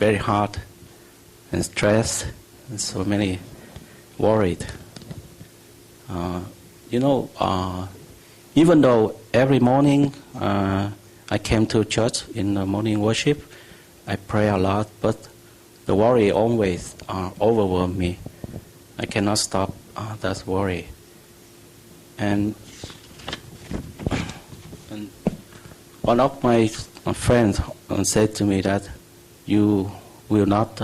very hard and stressed and so many worried. Even though every morning I came to church in the morning worship, I pray a lot, but the worry always overwhelmed me. I cannot stop that worry. And one of my friends said to me that you will not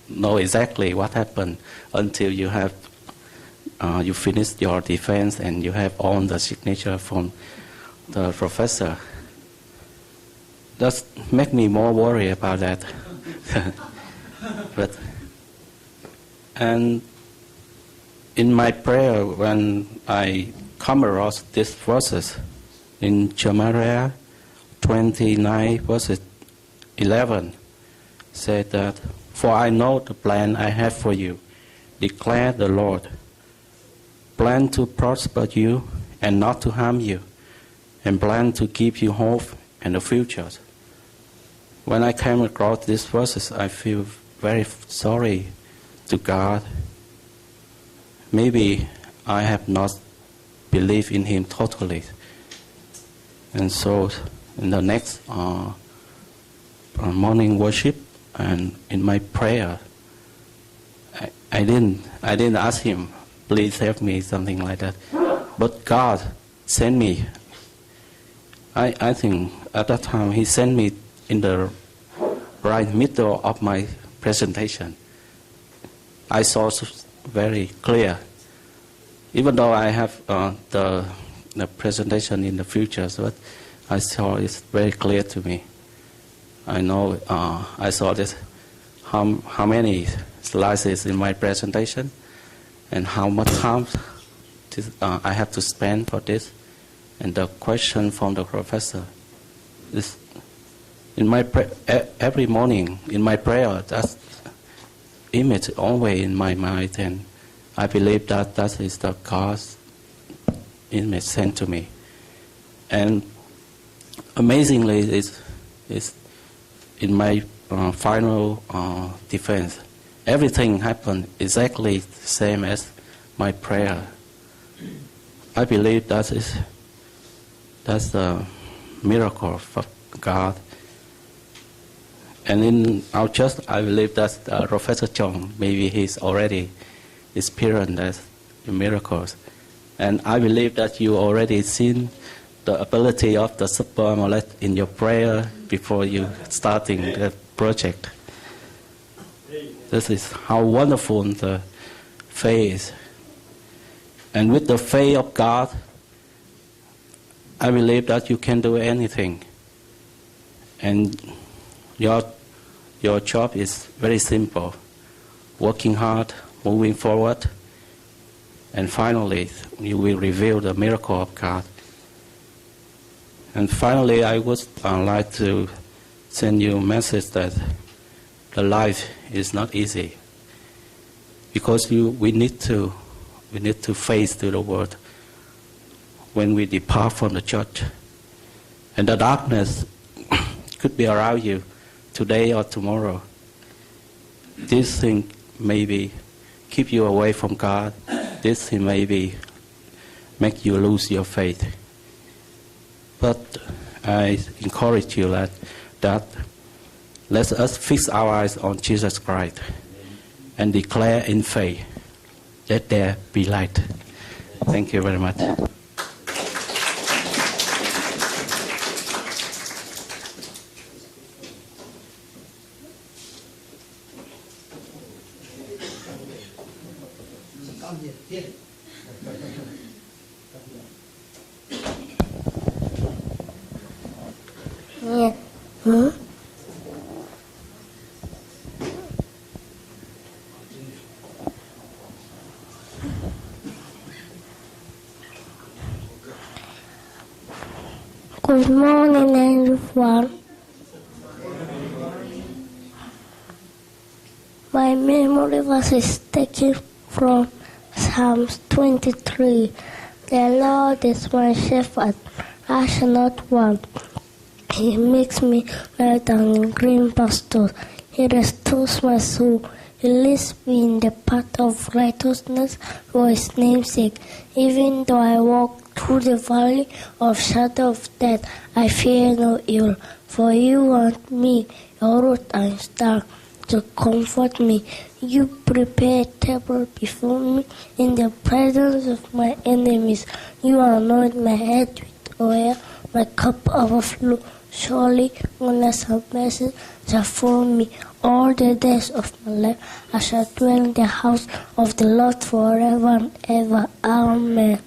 know exactly what happened until you have you finish your defense and you have all the signature from the professor. That make me more worried about that. And in my prayer, when I come across this verses in Jeremiah 29 verses 11, said that, "For I know the plan I have for you, declare the Lord, plan to prosper you and not to harm you, and plan to give you hope and a future." When I came across these verses, I feel very sorry to God. Maybe I have not believed in Him totally. And so in the next morning worship and in my prayer, I didn't ask Him, "Please help me," something like that. But God sent me. I think at that time He sent me in the right middle of my presentation. I saw very clear. Even though I have the presentation in the future, but I saw it's very clear to me. I know I saw this how many slides is in my presentation and how much time I have to spend for this. And the question from the professor is in my every morning in my prayer. That image always in my mind, and I believe that that is the God's image sent to me. And amazingly, it's in my final defense. Everything happened exactly the same as my prayer. I believe that's the miracle of God. And in our church, I believe that Professor Chong, maybe he's already experienced that miracles. And I believe that you already seen the ability of the Super AMOLED in your prayer before you starting the project. This is how wonderful the faith is. And with the faith of God, I believe that you can do anything. And your job is very simple. Working hard, moving forward, and finally you will reveal the miracle of God. And finally, I would like to send you a message that the life is not easy, because we need to face to the world when we depart from the church, and the darkness could be around you today or tomorrow. This thing maybe keep you away from God. This thing maybe make you lose your faith. But I encourage you that let us fix our eyes on Jesus Christ and declare in faith, let there be light. Thank you very much. Good morning, everyone. My memory verse is taken from Psalms 23. The Lord is my shepherd, I shall not want. He makes me lie down in green pastures. He restores my soul. He leads me in the path of righteousness for His name's sake. Even though I walk through the valley of shadow of death, I fear no evil. For You are with me, Your rod and staff to comfort me. You prepare a table before me in the presence of my enemies. You anoint my head with oil, my cup overflows. Surely goodness and mercy shall follow me all the days of my life. I shall dwell in the house of the Lord forever and ever. Amen.